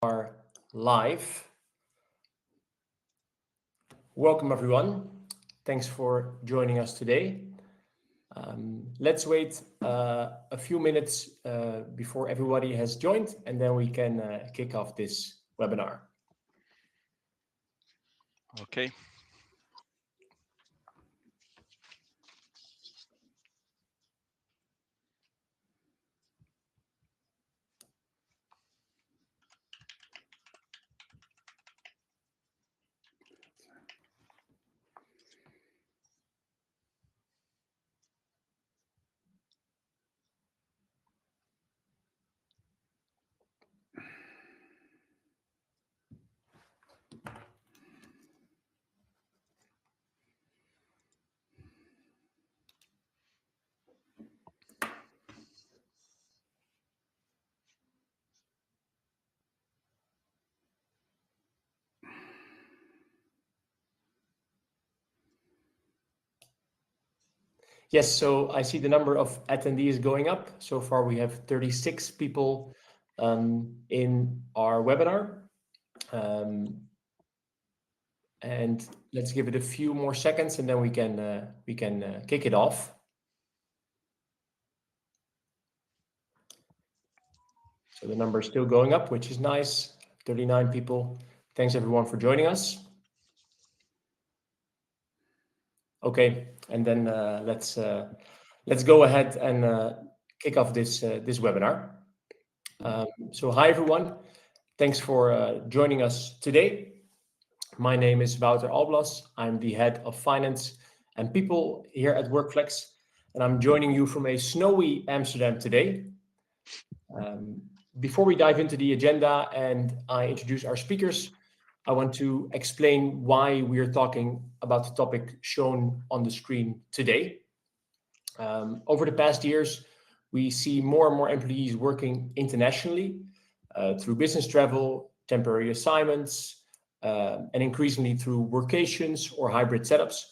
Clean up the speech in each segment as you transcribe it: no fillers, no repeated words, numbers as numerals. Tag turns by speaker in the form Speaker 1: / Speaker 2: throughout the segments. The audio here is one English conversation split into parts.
Speaker 1: Are live. Welcome everyone. Thanks for joining us today. Let's wait a few minutes before everybody has joined, and then we can kick off this webinar.
Speaker 2: Okay.
Speaker 1: Yes, so I see the number of attendees going up. So far we have 36 people in our webinar. And let's give it a few more seconds and then we can kick it off. So the number is still going up, which is nice. 39 people. Thanks everyone for joining us. Okay, and then let's go ahead and kick off this webinar. So hi everyone, thanks for joining us today. My name is Wouter Alblas. I'm the head of finance and people here at WorkFlex, and I'm joining you from a snowy Amsterdam today. Before we dive into the agenda and I introduce our speakers, I want to explain why we are talking about the topic shown on the screen today. Over the past years, we see more and more employees working internationally through business travel, temporary assignments, and increasingly through workations or hybrid setups.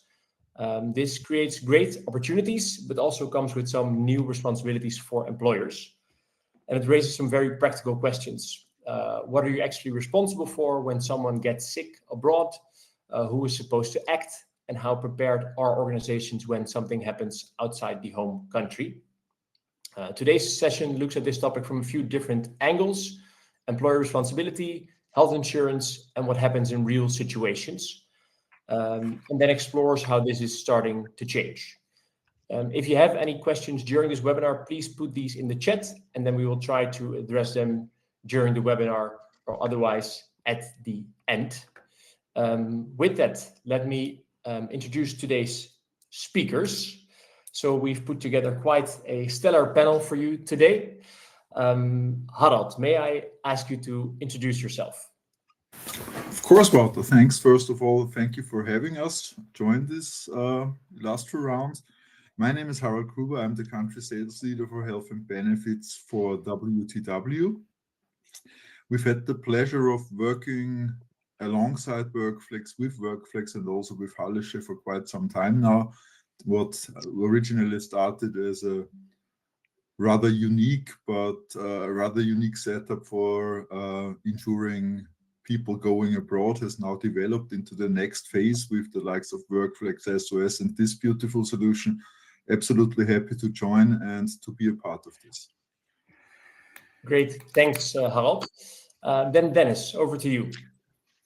Speaker 1: This creates great opportunities, but also comes with some new responsibilities for employers. And it raises some very practical questions. What are you actually responsible for when someone gets sick abroad? Who is supposed to act? And how prepared are organizations when something happens outside the home country? Today's session looks at this topic from a few different angles: employer responsibility, health insurance, and what happens in real situations. And then explores how this is starting to change. If you have any questions during this webinar, please put these in the chat, and then we will try to address them during the webinar or otherwise at the end. With that, let me introduce today's speakers. So we've put together quite a stellar panel for you today. Harald, may I ask you to introduce yourself?
Speaker 3: Of course, Walter. Thanks. First of all, thank you for having us join this last two rounds. My name is Harald Gruber. I'm the country sales leader for health and benefits for WTW. We've had the pleasure of working alongside WorkFlex, with WorkFlex, and also with Hallische for quite some time now. What originally started as a rather unique setup for insuring people going abroad has now developed into the next phase with the likes of WorkFlex, SOS, and this beautiful solution. Absolutely happy to join and to be a part of this.
Speaker 1: Great, thanks, Harald. Then Dennis, over to you.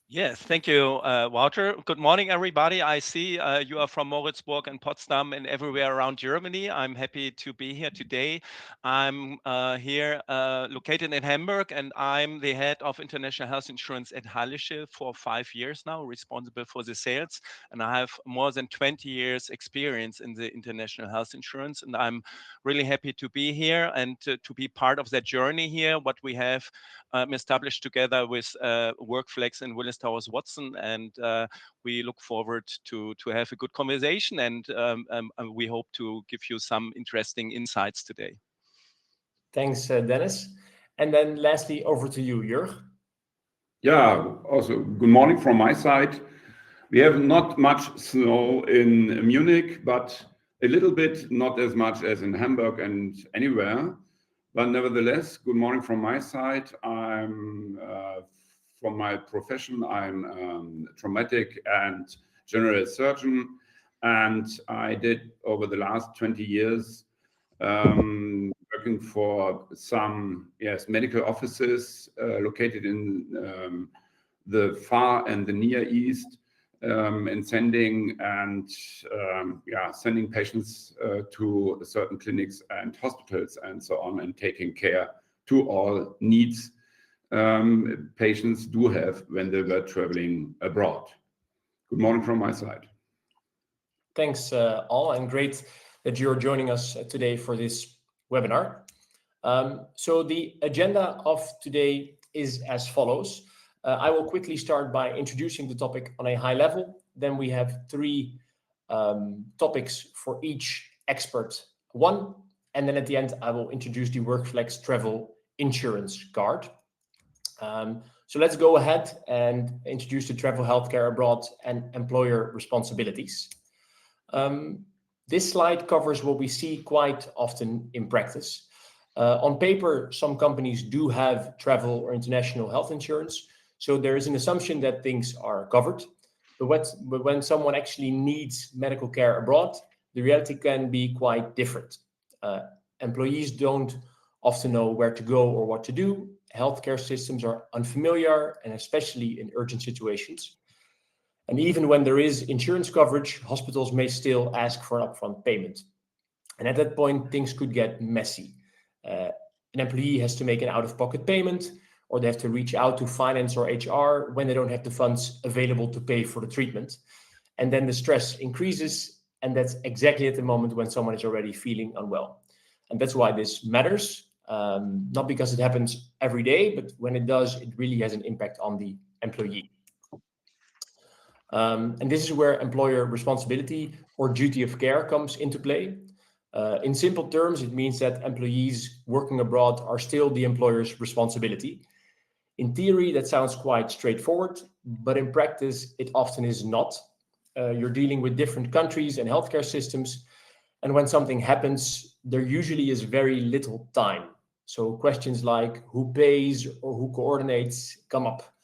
Speaker 2: Yes, thank you, Wouter. Good morning, everybody. I see you are from Moritzburg and Potsdam and everywhere around Germany. I'm happy to be here today. I'm here located in Hamburg, and I'm the head of international health insurance at Hallische for 5 years now, responsible for the sales. And I have more than 20 years experience in the international health insurance. And I'm really happy to be here and to be part of that journey here, what we have established together with WorkFlex and Willis Towers Watson, and we look forward to have a good conversation, and we hope to give you some interesting insights today.
Speaker 1: Thanks, Dennis. And then lastly, over to you, Jörg.
Speaker 4: Yeah, also good morning from my side. We have not much snow in Munich, but a little bit, not as much as in Hamburg and anywhere. But nevertheless, good morning from my side. I'm from my profession, I'm traumatic and general surgeon, and I did over the last 20 years working for some medical offices located in the far and the Near East, and sending patients to certain clinics and hospitals and so on, and taking care to all needs patients do have when they were traveling abroad. Good morning from my side.
Speaker 1: Thanks all, and great that you're joining us today for this webinar. So the agenda of today is as follows. I will quickly start by introducing the topic on a high level. Then we have 3 topics for each expert one. And then at the end, I will introduce the WorkFlex travel insurance card. So let's go ahead and introduce the travel healthcare abroad and employer responsibilities. This slide covers what we see quite often in practice. On paper, some companies do have travel or international health insurance, so there is an assumption that things are covered. But when someone actually needs medical care abroad, the reality can be quite different. Employees don't often know where to go or what to do. Healthcare systems are unfamiliar, and especially in urgent situations. And even when there is insurance coverage, hospitals may still ask for an upfront payment. And at that point, things could get messy. An employee has to make an out-of-pocket payment, or they have to reach out to finance or HR when they don't have the funds available to pay for the treatment. And then the stress increases, and that's exactly at the moment when someone is already feeling unwell. And that's why this matters, not because it happens every day, but when it does, it really has an impact on the employee. And this is where employer responsibility or duty of care comes into play. In simple terms, it means that employees working abroad are still the employer's responsibility. In theory, that sounds quite straightforward, but in practice, it often is not. You're dealing with different countries and healthcare systems, and when something happens, there usually is very little time. So questions like who pays or who coordinates come up.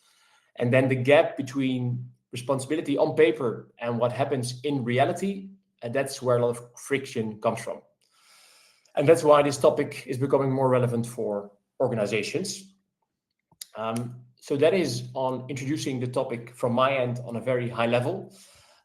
Speaker 1: And then the gap between responsibility on paper and what happens in reality, and that's where a lot of friction comes from. And that's why this topic is becoming more relevant for organizations. So that is on introducing the topic from my end on a very high level.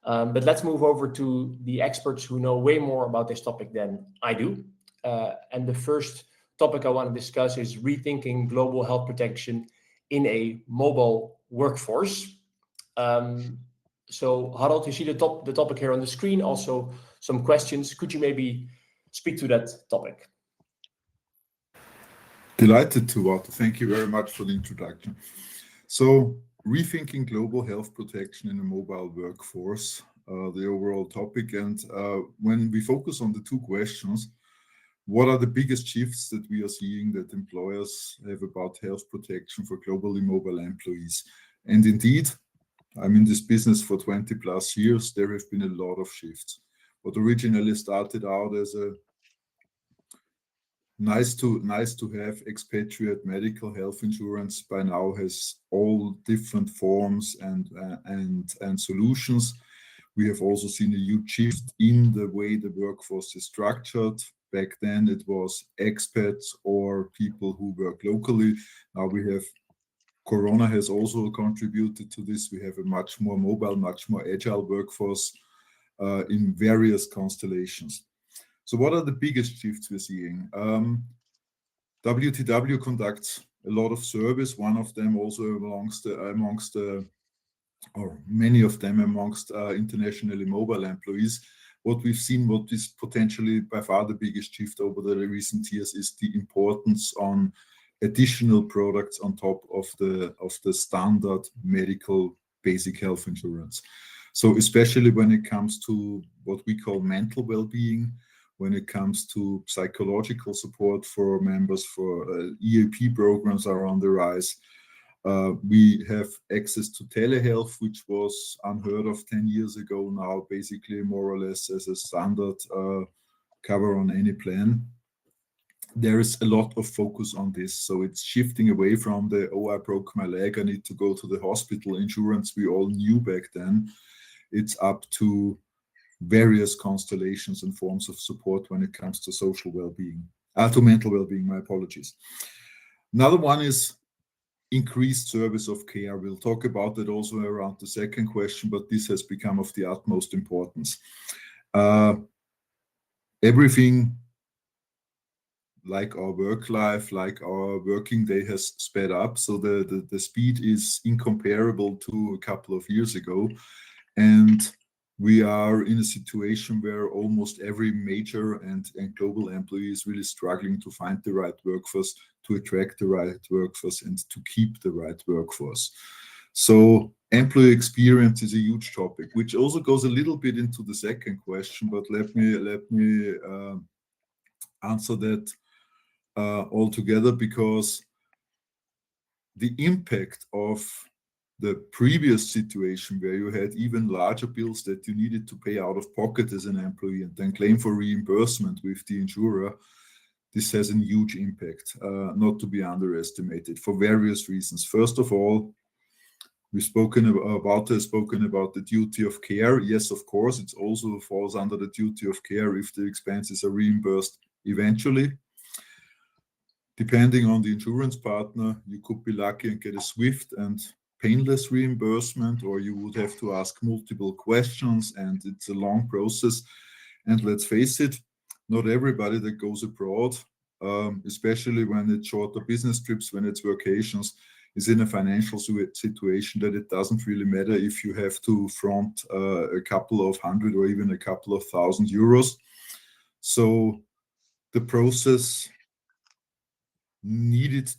Speaker 1: But let's move over to the experts who know way more about this topic than I do. And the first topic I want to discuss is rethinking global health protection in a mobile workforce. So Harold, you see the topic here on the screen, also some questions. Could you maybe speak to that topic?
Speaker 3: Delighted to, Walter. Thank you very much for the introduction. So, rethinking global health protection in a mobile workforce, the overall topic. And when we focus on the 2 questions, what are the biggest shifts that we are seeing that employers have about health protection for globally mobile employees? And indeed, I'm in this business for 20 plus years. There have been a lot of shifts. What originally started out as a nice to have expatriate medical health insurance by now has all different forms and solutions. We have also seen a huge shift in the way the workforce is structured. Back then it was expats or people who work locally. Now we have Corona has also contributed to this. We have a much more mobile, much more agile workforce in various constellations. So what are the biggest shifts we're seeing? WTW conducts a lot of service. One of them also or many of them amongst internationally mobile employees. What we've seen, what is potentially by far the biggest shift over the recent years, is the importance on additional products on top of the standard medical basic health insurance. So especially when it comes to what we call mental well-being, when it comes to psychological support for members, for EAP programs are on the rise. We have access to telehealth, which was unheard of 10 years ago, now basically more or less as a standard cover on any plan. there is a lot of focus on this. So it's shifting away from the, oh, I broke my leg, I need to go to the hospital insurance we all knew back then. It's up to various constellations and forms of support when it comes to social well-being, to mental well-being, my apologies. Another one is increased service of care. We'll talk about that also around the second question, but this has become of the utmost importance. Everything like our work life, like our working day has sped up. So the speed is incomparable to a couple of years ago. And we are in a situation where almost every major and global employee is really struggling to find the right workforce, to attract the right workforce, and to keep the right workforce. So employee experience is a huge topic, which also goes a little bit into the second question, but let me answer that altogether, because the impact of the previous situation where you had even larger bills that you needed to pay out of pocket as an employee and then claim for reimbursement with the insurer, this has a huge impact, not to be underestimated for various reasons. First of all, we've spoken about the duty of care. Yes, of course, it also falls under the duty of care if the expenses are reimbursed eventually. Depending on the insurance partner, you could be lucky and get a swift and painless reimbursement, or you would have to ask multiple questions, and it's a long process. And let's face it, not everybody that goes abroad, especially when it's shorter business trips, when it's vacations, is in a financial situation that it doesn't really matter if you have to front a couple of hundred or even a couple of €1,000. So the process needed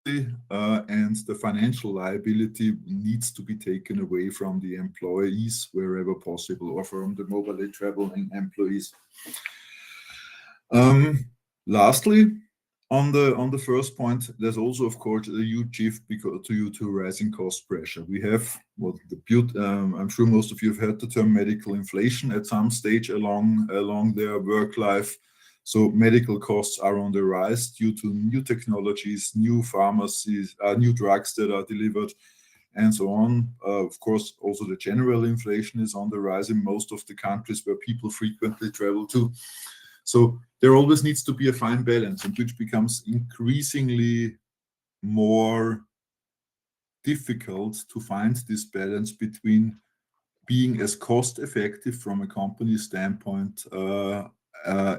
Speaker 3: and the financial liability needs to be taken away from the employees wherever possible, or from the mobile traveling employees. Lastly, on the first point, there's also, of course, a huge shift due to rising cost pressure. We have I'm sure most of you have heard the term medical inflation at some stage along their work life. So medical costs are on the rise due to new technologies, new pharmacies, new drugs that are delivered, and so on. Of course, also the general inflation is on the rise in most of the countries where people frequently travel to. So there always needs to be a fine balance, and which becomes increasingly more difficult to find this balance between being as cost effective from a company standpoint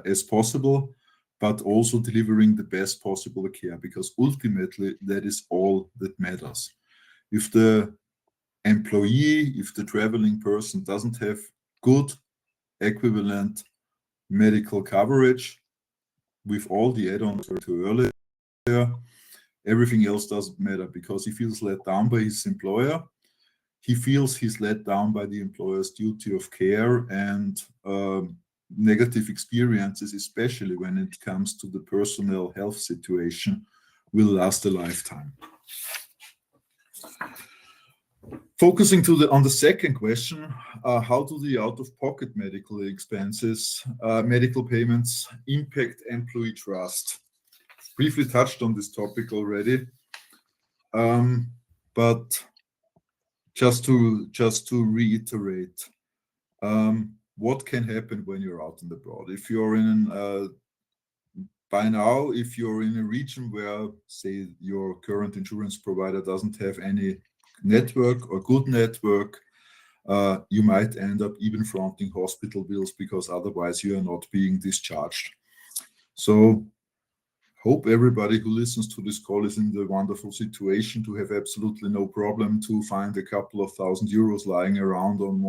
Speaker 3: as possible, but also delivering the best possible care, because ultimately that is all that matters. If the employee, if the traveling person doesn't have good equivalent medical coverage with all the add-ons to earlier, everything else doesn't matter, because he feels let down by his employer. He feels he's let down by the employer's duty of care, and negative experiences, especially when it comes to the personal health situation, will last a lifetime. Focusing on the second question, how do the out-of-pocket medical expenses, medical payments impact employee trust? Briefly touched on this topic already, but just to reiterate, what can happen when you're out in the abroad? If you're by now, if you're in a region where, say, your current insurance provider doesn't have any network or good network, you might end up even fronting hospital bills, because otherwise you are not being discharged. So hope everybody who listens to this call is in the wonderful situation to have absolutely no problem to find a couple of €1,000 lying around on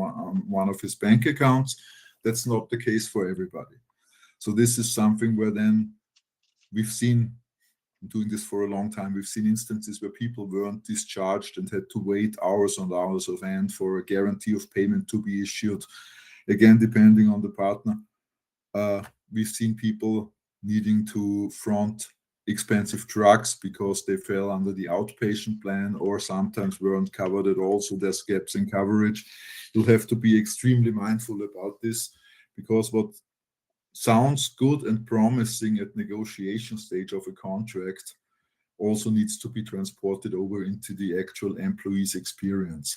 Speaker 3: one of his bank accounts. That's not the case for everybody. So this is something where then we've seen, doing this for a long time, we've seen instances where people weren't discharged and had to wait hours and hours of end for a guarantee of payment to be issued. Again, depending on the partner, we've seen people needing to front expensive drugs because they fell under the outpatient plan, or sometimes weren't covered at all, so there's gaps in coverage. You'll have to be extremely mindful about this, because what sounds good and promising at negotiation stage of a contract also needs to be transported over into the actual employee's experience.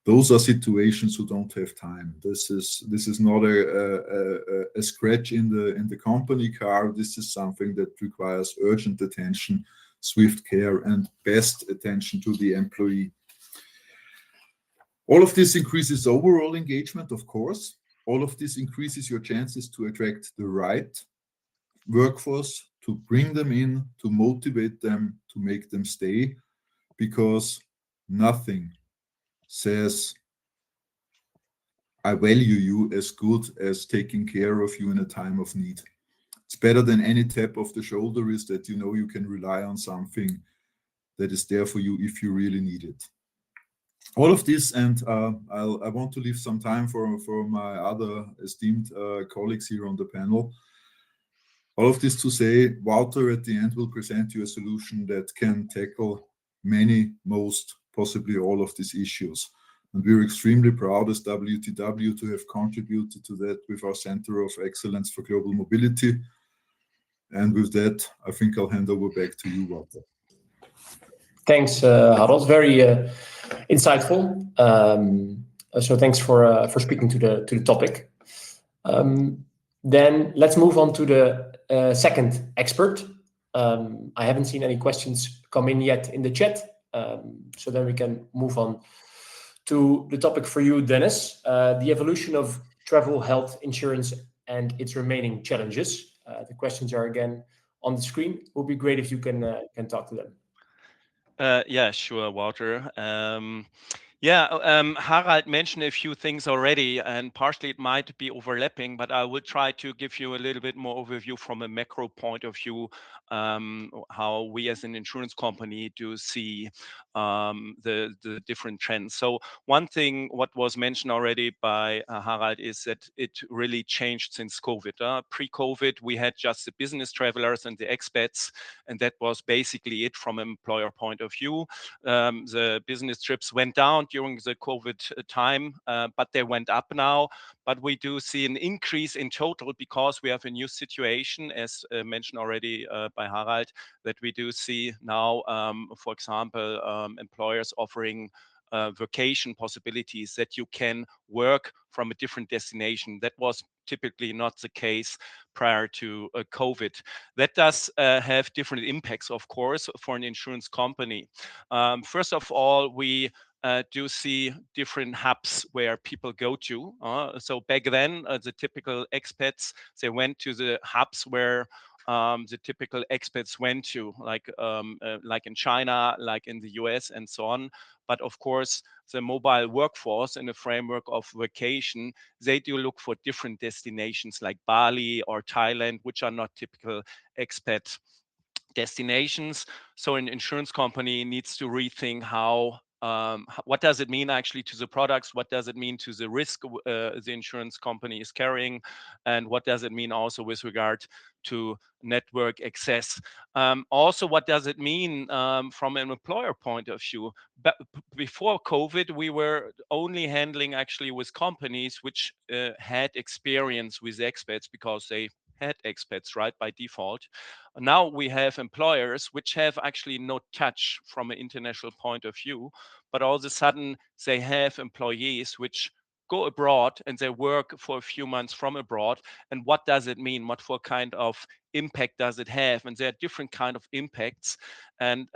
Speaker 3: Those are situations who don't have time. This is not a scratch in the company car. This is something that requires urgent attention, swift care, and best attention to the employee. All of this increases overall engagement, of course. All of this increases your chances to attract the right workforce, to bring them in, to motivate them, to make them stay, because nothing says I value you as good as taking care of you in a time of need. It's better than any tap of the shoulder is that you know you can rely on something that is there for you if you really need it. All of this, and I want to leave some time for my other esteemed colleagues here on the panel. All of this to say, Wouter at the end will present you a solution that can tackle many, most, possibly all of these issues. And we're extremely proud as WTW to have contributed to that with our Center of Excellence for Global Mobility. And with that, I think I'll hand over back to you, Wouter.
Speaker 1: Thanks, Harold. Very insightful. So thanks for speaking to the topic. Then let's move on to the second expert. I haven't seen any questions come in yet in the chat. So then we can move on to the topic for you, Dennis, the evolution of travel health insurance and its remaining challenges. The questions are again on the screen. It would be great if you can talk to them.
Speaker 2: Yeah, sure, Walter. Harald mentioned a few things already, and partially it might be overlapping, but I will try to give you a little bit more overview from a macro point of view, how we as an insurance company do see the different trends. So one thing what was mentioned already by Harald is that it really changed since COVID. Pre-COVID, we had just the business travelers and the expats, and that was basically it from an employer point of view. The business trips went down during the COVID time, but they went up now. But we do see an increase in total because we have a new situation, as mentioned already by Harald, that we do see now, for example, employers offering vacation possibilities that you can work from a different destination. That was typically not the case prior to COVID. That does have different impacts, of course, for an insurance company. First of all, we do see different hubs where people go to. So back then, the typical expats, they went to the hubs where the typical expats went to, like in China, like in the US, and so on. But of course, the mobile workforce in the framework of vacation, they do look for different destinations like Bali or Thailand, which are not typical expat destinations. So an insurance company needs to rethink what does it mean actually to the products? What does it mean to the risk the insurance company is carrying? And what does it mean also with regard to network access? Also, what does it mean from an employer point of view? Before COVID, we were only handling actually with companies which had experience with expats because they had expats, right, by default. Now we have employers which have actually no touch from an international point of view, but all of a sudden they have employees which go abroad and they work for a few months from abroad. And what does it mean? What for kind of impact does it have? And there are different kind of impacts. And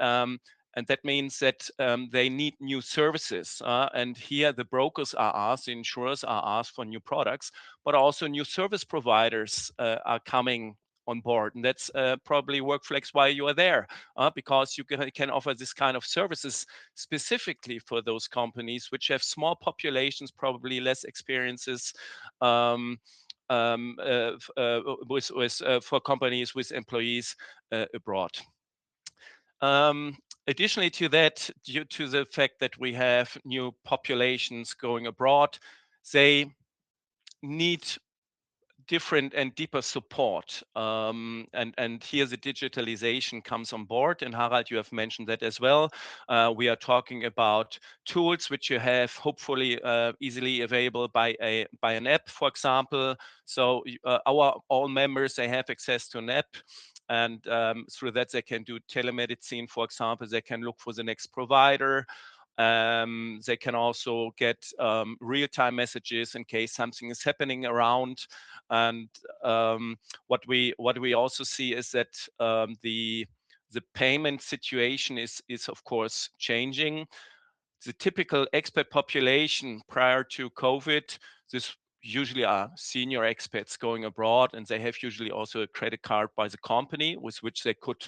Speaker 2: that means that they need new services. And here the brokers are asked, the insurers are asked for new products, but also new service providers are coming on board. And that's probably WorkFlex why you are there, because you can offer this kind of services specifically for those companies which have small populations, probably less experiences, for companies with employees abroad. Additionally to that, due to the fact that we have new populations going abroad, they need different and deeper support. And here the digitalization comes on board. And Harald, you have mentioned that as well. We are talking about tools which you have hopefully easily available by an app, for example. So all members, they have access to an app. And through that, they can do telemedicine, for example. They can look for the next provider. They can also get real-time messages in case something is happening around. And what we also see is that the payment situation is of course changing. The typical expat population prior to COVID, this usually are senior expats going abroad, and they have usually also a credit card by the company with which they could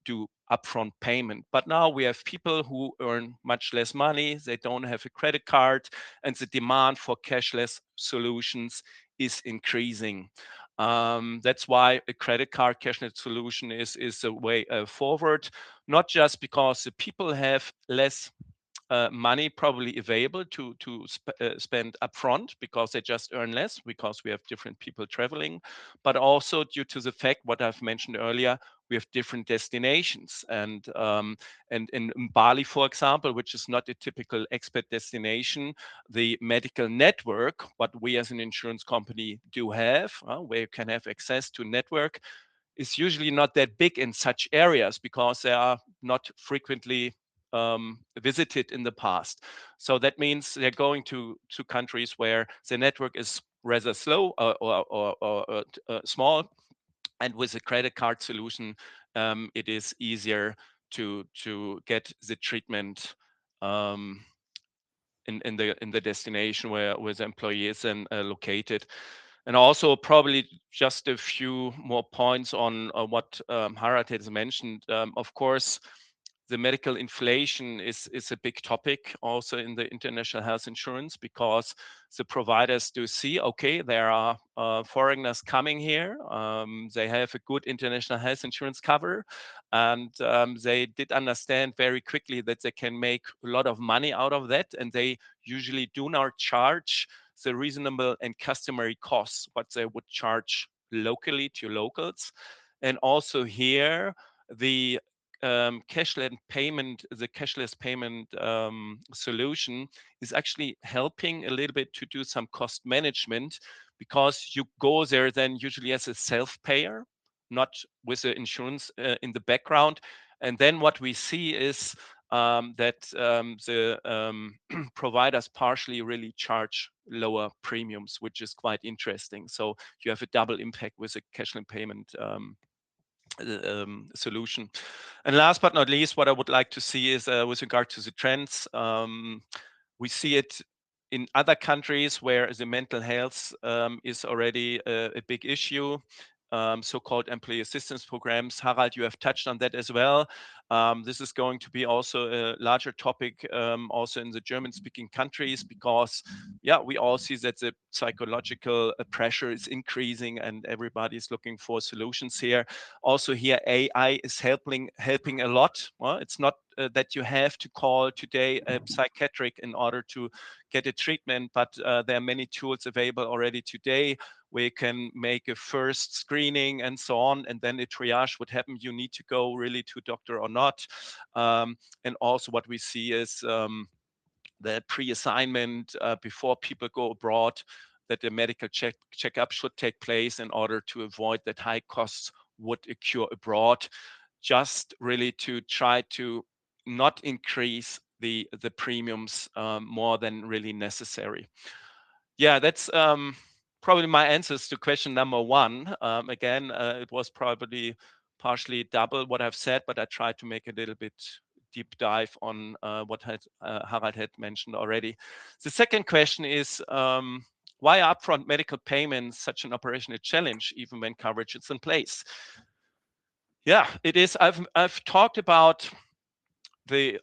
Speaker 2: do upfront payment. But now we have people who earn much less money, they don't have a credit card, and the demand for cashless solutions is increasing. That's why a credit card cashless solution is a way forward, not just because the people have less money probably available to spend upfront because they just earn less because we have different people traveling, but also due to the fact what I've mentioned earlier, we have different destinations. And in Bali, for example, which is not a typical expat destination, the medical network, what we as an insurance company do have, where you can have access to network, is usually not that big in such areas because they are not frequently visited in the past. So that means they're going to countries where the network is rather slow or small. And with a credit card solution, it is easier to get the treatment in the destination where the employee is then located. And also probably just a few more points on what Harald has mentioned. Of course, the medical inflation is a big topic also in the international health insurance because the providers do see, okay, there are foreigners coming here. They have a good international health insurance cover. And they did understand very quickly that they can make a lot of money out of that. And they usually do not charge the reasonable and customary costs, what they would charge locally to locals. And also here, the cashless payment solution is actually helping a little bit to do some cost management because you go there then usually as a self-payer, not with the insurance in the background. And then what we see is that the providers partially really charge lower premiums, which is quite interesting. So you have a double impact with a cashless payment solution. And last but not least, what I would like to see is with regard to the trends, we see it in other countries where the mental health is already a big issue. So-called employee assistance programs. Harald, you have touched on that as well. This is going to be also a larger topic also in the German-speaking countries because, yeah, we all see that the psychological pressure is increasing and everybody is looking for solutions here. Also here, AI is helping a lot. Well, it's not that you have to call today a psychiatric in order to get a treatment, but there are many tools available already today where you can make a first screening and so on, and then a triage would happen. You need to go really to a doctor or not. And also what we see is the pre-assignment before people go abroad, that the medical checkup should take place in order to avoid that high costs would occur abroad, just really to try to not increase the premiums more than really necessary. Yeah, that's probably my answers to question number one. Again, it was probably partially double what I've said, but I tried to make a little bit deep dive on what Harald had mentioned already. The second question is, why are upfront medical payments such an operational challenge, even when coverage is in place? Yeah, it is. I've talked about the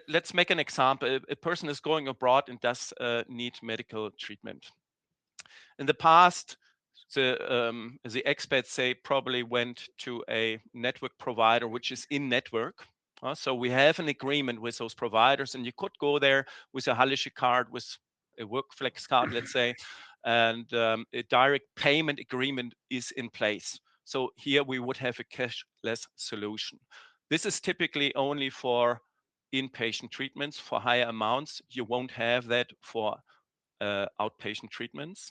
Speaker 2: let's make an example. A person is going abroad and does need medical treatment. In the past, the expats say probably went to a network provider which is in network. So we have an agreement with those providers, and you could go there with a Hallische card, with a WorkFlex card, let's say, and a direct payment agreement is in place. So here we would have a cashless solution. This is typically only for inpatient treatments for higher amounts. You won't have that for outpatient treatments.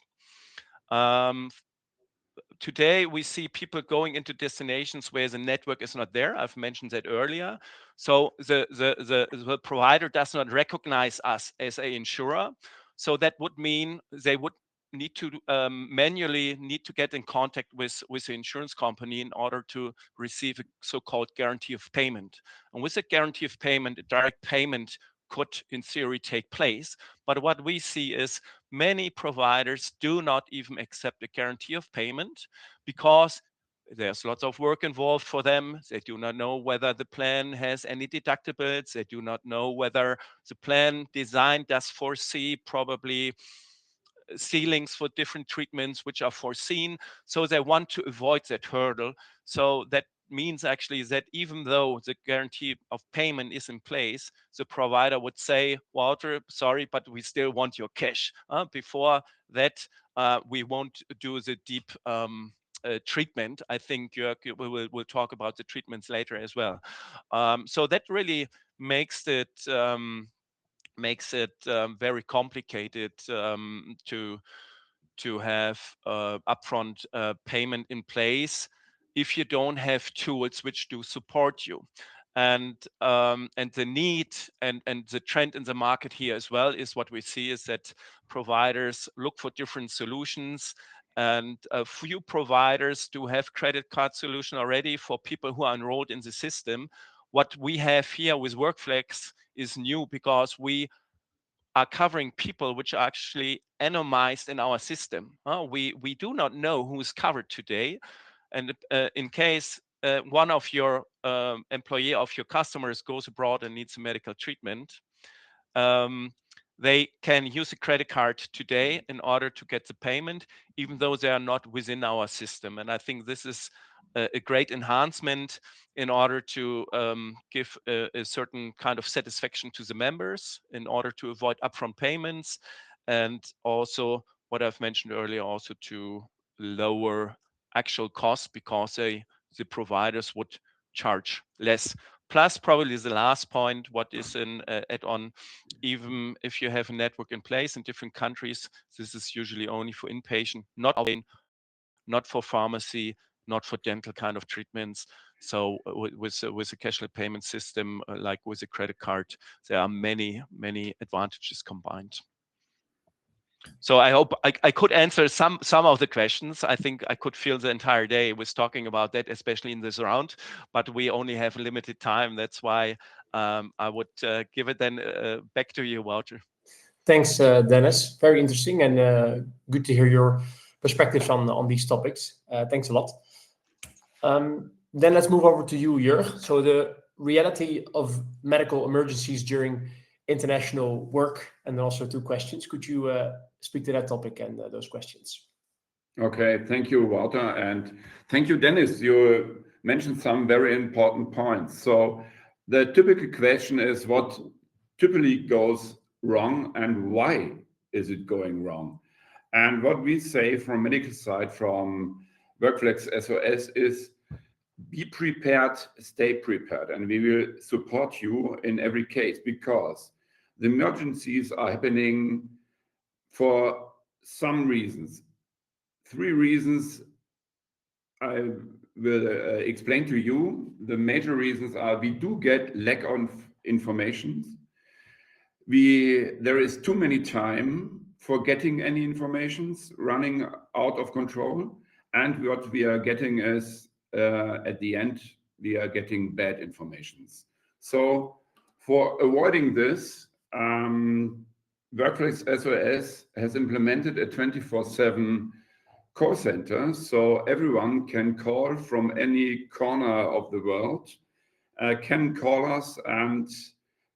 Speaker 2: Today we see people going into destinations where the network is not there. I've mentioned that earlier. So the provider does not recognize us as an insurer. So that would mean they would need to manually need to get in contact with the insurance company in order to receive a so-called guarantee of payment. And with a guarantee of payment, a direct payment could in theory take place. But what we see is many providers do not even accept a guarantee of payment because there's lots of work involved for them. They do not know whether the plan has any deductibles. They do not know whether the plan design does foresee probably ceilings for different treatments which are foreseen. So they want to avoid that hurdle. So that means actually that even though the guarantee of payment is in place, the provider would say, Walter, sorry, but we still want your cash. Before that, we won't do the deep treatment. I think Jörg, we'll talk about the treatments later as well. So that really makes it very complicated to have upfront payment in place if you don't have tools which do support you. And the need and the trend in the market here as well is what we see is that providers look for different solutions, and a few providers do have credit card solution already for people who are enrolled in the system. What we have here with WorkFlex is new because we are covering people which are actually anonymized in our system. We do not know who's covered today. And in case one of your employee of your customers goes abroad and needs a medical treatment, they can use a credit card today in order to get the payment, even though they are not within our system. And I think this is a great enhancement in order to give a certain kind of satisfaction to the members in order to avoid upfront payments, and also what I've mentioned earlier, also to lower actual costs because the providers would charge less. Plus, probably the last point, what is an add-on, even if you have a network in place in different countries, this is usually only for inpatient, not for pharmacy, not for dental kind of treatments. So with a cashless payment system, like with a credit card, there are many advantages combined. So I hope I could answer some of the questions. I think I could fill the entire day with talking about that, especially in this round, but we only have limited time. That's why I would give it then back to you, Walter.
Speaker 1: Thanks, Dennis. Very interesting and good to hear your perspectives on these topics. Thanks a lot. Then let's move over to you, Jörg. So the reality of medical emergencies during international work, and also 2 questions. Could you speak to that topic and those questions?
Speaker 4: Okay, thank you, Walter, and thank you, Dennis. You mentioned some very important points. So the typical question is what typically goes wrong and why is it going wrong? And what we say from medical side, from WorkFlex SOS, is be prepared, stay prepared, and we will support you in every case, because the emergencies are happening for some reasons. 3 reasons I will explain to you. The major reasons are we do get lack of information. There is too many time for getting any informations, running out of control, and what we are getting is at the end we are getting bad informations. So for avoiding this, WorkFlex SOS has implemented a 24/7 call center, so everyone can call from any corner of the world, can call us and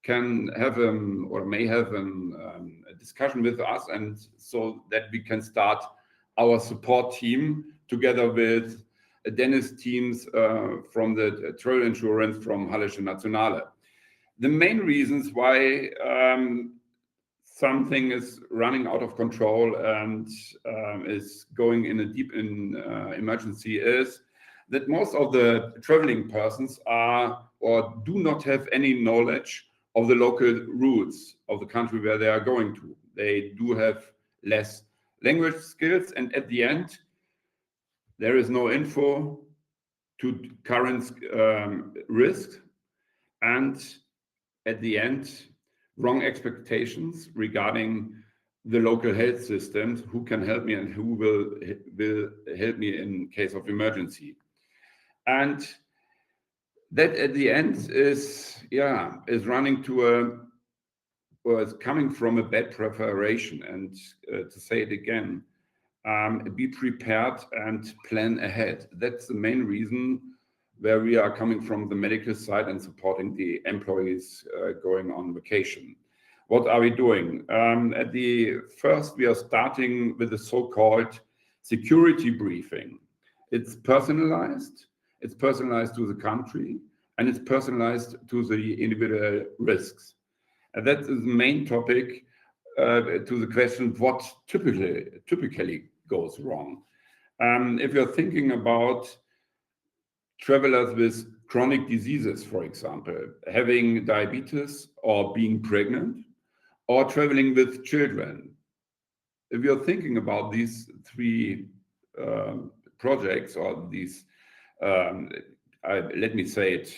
Speaker 4: can have or may have a discussion with us, and so that we can start our support team together with Dennis teams from the travel insurance from Hallische Nationale. The main reasons why something is running out of control and is going in a deep emergency is that most of the traveling persons are or do not have any knowledge of the local routes of the country where they are going to. They do have less language skills, and at the end, there is no info to current risk, and at the end, wrong expectations regarding the local health systems, who can help me and who will help me in case of emergency. And that at the end is running to or is coming from a bad preparation. And to say it again, be prepared and plan ahead. That's the main reason where we are coming from the medical side and supporting the employees going on vacation. What are we doing? At the first, we are starting with the so-called security briefing. It's personalized to the country, and it's personalized to the individual risks. And that is the main topic to the question, what typically goes wrong. If you're thinking about travelers with chronic diseases, for example, having diabetes or being pregnant or traveling with children, if you're thinking about these three projects or these, let me say it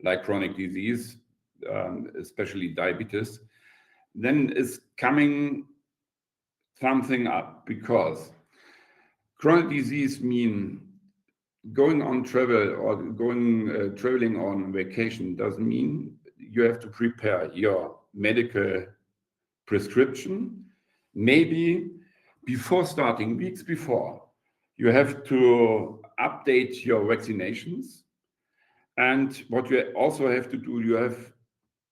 Speaker 4: like chronic disease, especially diabetes, then is coming something up, because chronic disease mean going on travel or going traveling on vacation doesn't mean you have to prepare your medical prescription. Maybe before starting, weeks before, you have to update your vaccinations. And what you also have to do, you have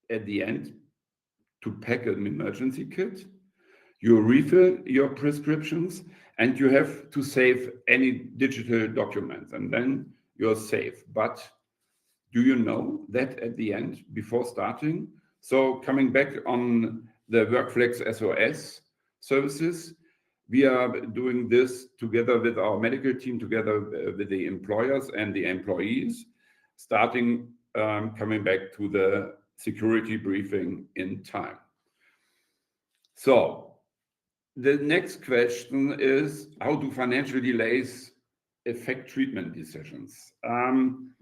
Speaker 4: at the end to pack an emergency kit, you refill your prescriptions, and you have to save any digital documents, and then you're safe. But do you know that at the end, before starting? So coming back on the WorkFlex SOS services, we are doing this together with our medical team, together with the employers and the employees, starting coming back to the security briefing in time. So the next question is, how do financial delays affect treatment decisions? When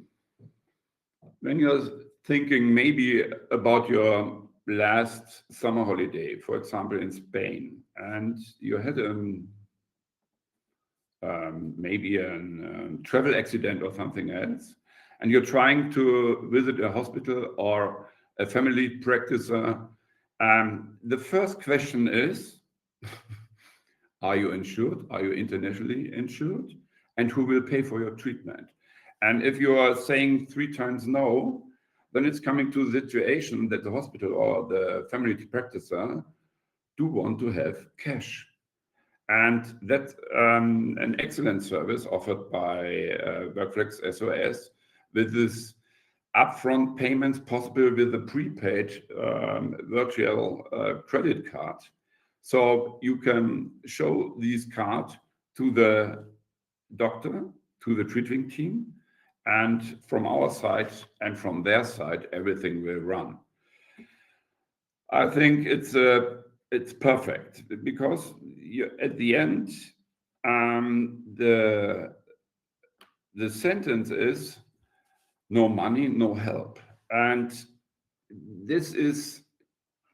Speaker 4: you're thinking maybe about your last summer holiday, for example, in Spain, and you had maybe a travel accident or something else, and you're trying to visit a hospital or a family practitioner, the first question is, are you insured? Are you internationally insured? And who will pay for your treatment? And if you are saying 3 times no, then it's coming to the situation that the hospital or the family practitioner do want to have cash. And that's an excellent service offered by WorkFlex SOS, with this upfront payments possible with a prepaid virtual credit card. So you can show these cards to the doctor, to the treating team, and from our side and from their side, everything will run. I think it's perfect, because at the end, the sentence is no money, no help. And this is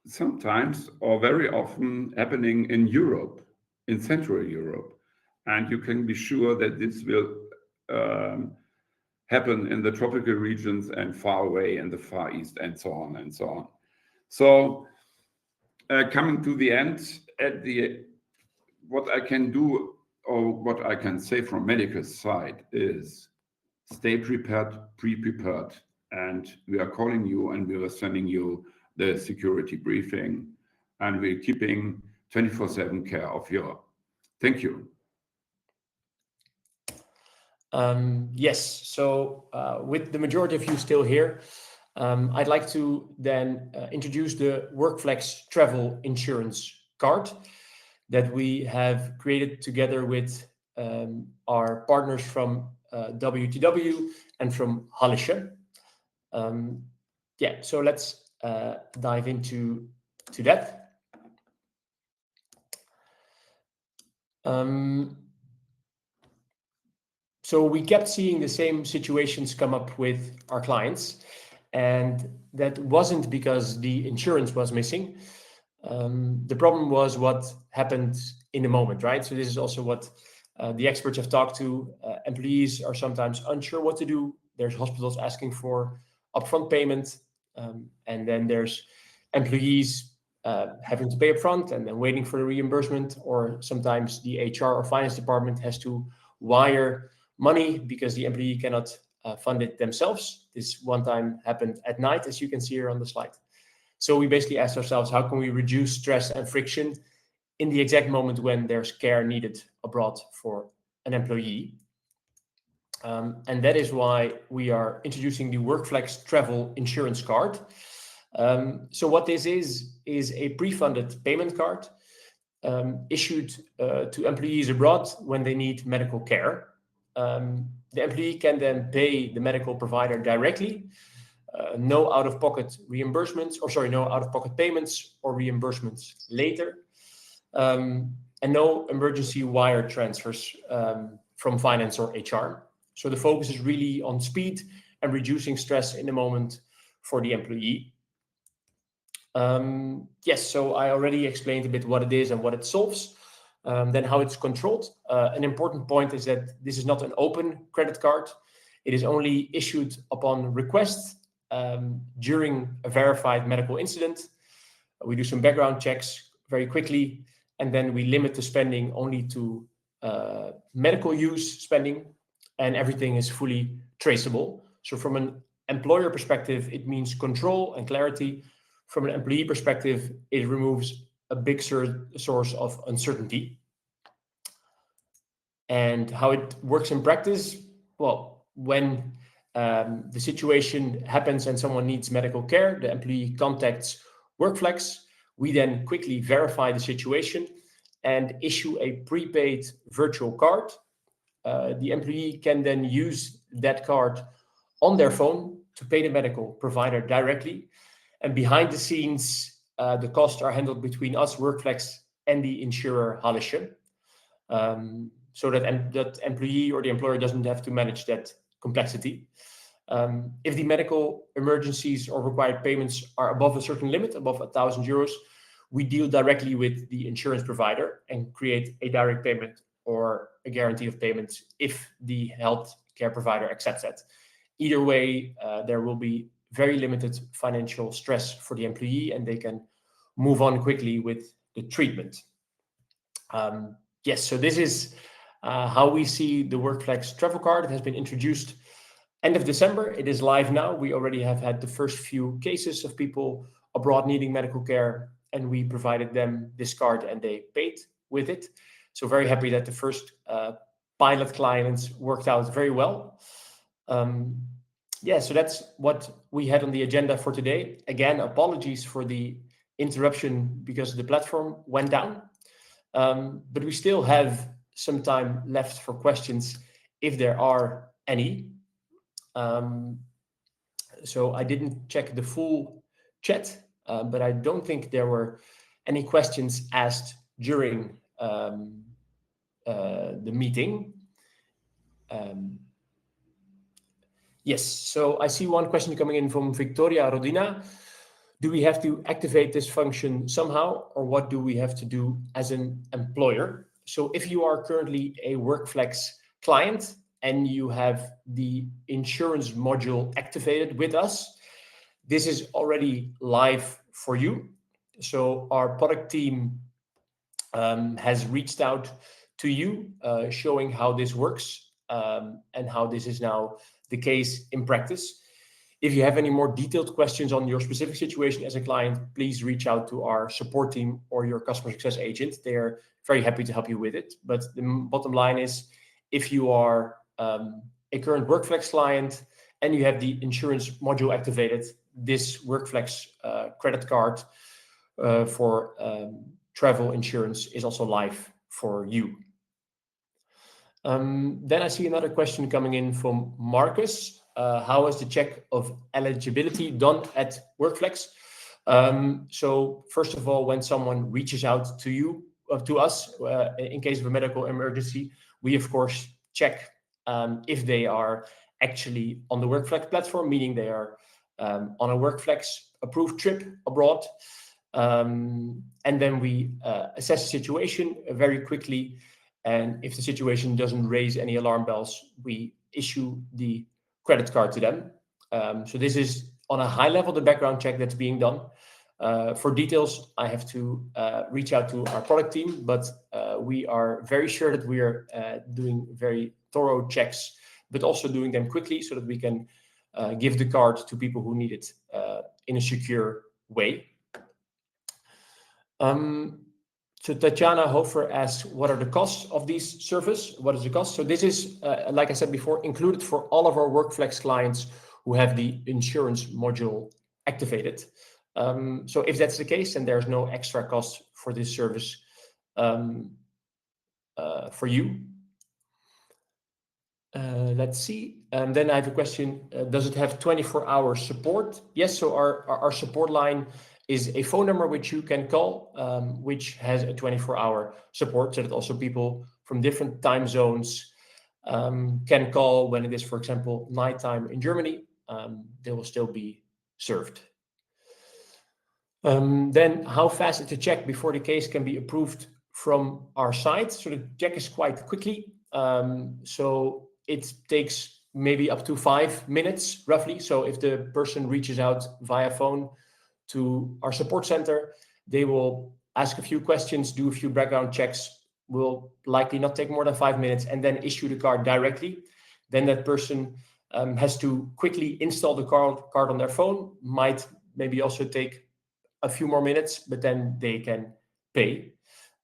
Speaker 4: sometimes or very often happening in Europe, in Central Europe. And you can be sure that this will happen in the tropical regions and far away in the Far East, and so on and so on. So coming to the end, what I can do, or what I can say from medical side, is stay prepared, pre-prepared, and we are calling you and we are sending you the security briefing, and we're keeping 24/7 care of you. Thank you.
Speaker 1: Yes, so with the majority of you still here, I'd like to then introduce the WorkFlex travel insurance card that we have created together with our partners from WTW and from Hallische. Yeah, so let's dive into that. So we kept seeing the same situations come up with our clients, and that wasn't because the insurance was missing. The problem was what happened in the moment, right? So this is also what the experts have talked to. Employees are sometimes unsure what to do. There's hospitals asking for upfront payment, and then there's employees having to pay upfront and then waiting for the reimbursement, or sometimes the HR or finance department has to wire money because the employee cannot fund it themselves. This one time happened at night, as you can see here on the slide. So we basically asked ourselves, how can we reduce stress and friction in the exact moment when there's care needed abroad for an employee? And that is why we are introducing the WorkFlex travel insurance card. So what this is a pre-funded payment card issued to employees abroad when they need medical care. The employee can then pay the medical provider directly. No out-of-pocket reimbursements, no out-of-pocket payments or reimbursements later, and no emergency wire transfers from finance or HR. So the focus is really on speed and reducing stress in the moment for the employee. Yes, so I already explained a bit what it is and what it solves. Then how it's controlled. An important point is that this is not an open credit card. It is only issued upon request during a verified medical incident. We do some background checks very quickly, and then we limit the spending only to medical use spending, and everything is fully traceable. So from an employer perspective, it means control and clarity. From an employee perspective, it removes a big source of uncertainty. And how it works in practice, well, when the situation happens and someone needs medical care, the employee contacts WorkFlex. We then quickly verify the situation and issue a prepaid virtual card. The employee can then use that card on their phone to pay the medical provider directly. And behind the scenes, the costs are handled between us, WorkFlex, and the insurer, Hallische, so that employee or the employer doesn't have to manage that complexity. If the medical emergencies or required payments are above a certain limit, above €1,000, we deal directly with the insurance provider and create a direct payment or a guarantee of payments if the health care provider accepts that. Either way, there will be very limited financial stress for the employee, and they can move on quickly with the treatment. Yes, so this is how we see the WorkFlex travel card. It has been introduced end of December. It is live now. We already have had the first few cases of people abroad needing medical care, and we provided them this card and they paid with it. So very happy that the first pilot clients worked out very well. Yeah, so that's what we had on the agenda for today. Again, apologies for the interruption because the platform went down. But we still have some time left for questions if there are any. So I didn't check the full chat, but I don't think there were any questions asked during the meeting. Yes, so I see one question coming in from Victoria Rodina. Do we have to activate this function somehow, or what do we have to do as an employer? So if you are currently a WorkFlex client and you have the insurance module activated with us, this is already live for you. So our product team has reached out to you, showing how this works and how this is now the case in practice. If you have any more detailed questions on your specific situation as a client, please reach out to our support team or your customer success agent. They're very happy to help you with it. But the bottom line is, if you are a current WorkFlex client and you have the insurance module activated, this WorkFlex credit card for travel insurance is also live for you. Then I see another question coming in from Marcus. How is the check of eligibility done at WorkFlex? So first of all, when someone reaches out to you, to us, in case of a medical emergency, we of course check if they are actually on the WorkFlex platform, meaning they are on a WorkFlex approved trip abroad. And then we assess the situation very quickly. And if the situation doesn't raise any alarm bells, we issue the credit card to them. So this is on a high level, the background check that's being done. For details, I have to reach out to our product team, but we are very sure that we are doing very thorough checks, but also doing them quickly so that we can give the card to people who need it in a secure way. So Tatjana Hofer asks, what are the costs of this service? What is the cost? So this is, like I said before, included for all of our WorkFlex clients who have the insurance module activated. So if that's the case, then there's no extra cost for this service for you. Let's see. Then I have a question. Does it have 24-hour support? Yes. So our support line is a phone number which you can call, which has a 24-hour support, so that also people from different time zones can call when it is, for example, nighttime in Germany. They will still be served. Then how fast is the check before the case can be approved from our side? So the check is quite quickly. So it takes maybe up to 5 minutes, roughly. So if the person reaches out via phone to our support center, they will ask a few questions, do a few background checks, will likely not take more than 5 minutes, and then issue the card directly. Then that person has to quickly install the card on their phone, might maybe also take a few more minutes, but then they can pay.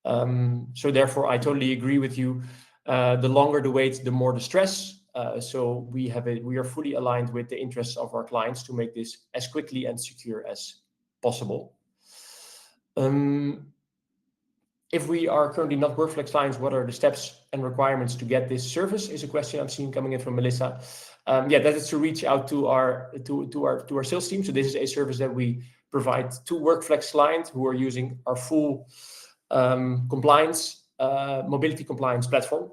Speaker 1: So therefore, I totally agree with you. The longer the wait, the more the stress. So we are fully aligned with the interests of our clients to make this as quickly and secure as possible. If we are currently not WorkFlex clients, what are the steps and requirements to get this service? Is a question I'm seeing coming in from Melissa. Yeah, that is to reach out to our sales team. So this is a service that we provide to WorkFlex clients who are using our full mobility compliance platform,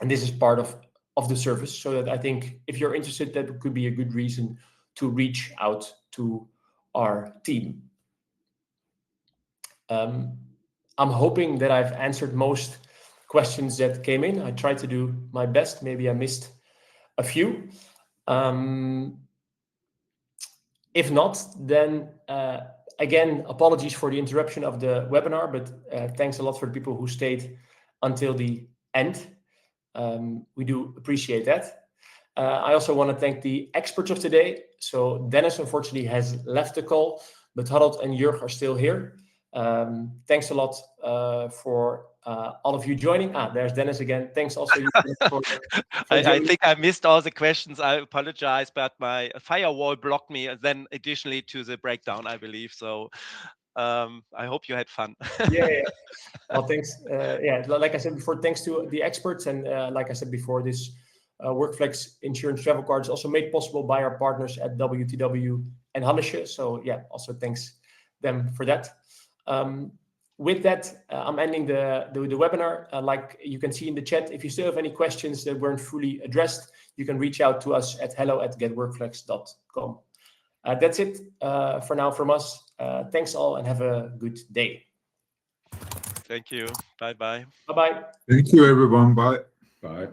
Speaker 1: and this is part of the service. So that I think if you're interested, that could be a good reason to reach out to our team. I'm hoping that I've answered most questions that came in. I tried to do my best. Maybe I missed a few. If not, then again, apologies for the interruption of the webinar, but thanks a lot for the people who stayed until the end. We do appreciate that. I also want to thank the experts of today. So Dennis, unfortunately, has left the call, but Harold and Jurg are still here. Thanks a lot for all of you joining. There's Dennis again. Thanks also. for
Speaker 2: I think I missed all the questions. I apologize, but my firewall blocked me then additionally to the breakdown, I believe. So I hope you had fun.
Speaker 1: Yeah. Well, thanks. Yeah, like I said before, thanks to the experts. And like I said before, this WorkFlex insurance travel card is also made possible by our partners at WTW and Hannesje. So yeah, also thanks them for that. With that, I'm ending the webinar. Like you can see in the chat, if you still have any questions that weren't fully addressed, you can reach out to us at hello@getworkflex.com. That's it for now from us. Thanks all and have a good day.
Speaker 2: Thank you. Bye-bye.
Speaker 1: Bye-bye.
Speaker 3: Thank you, everyone. Bye.
Speaker 4: Bye.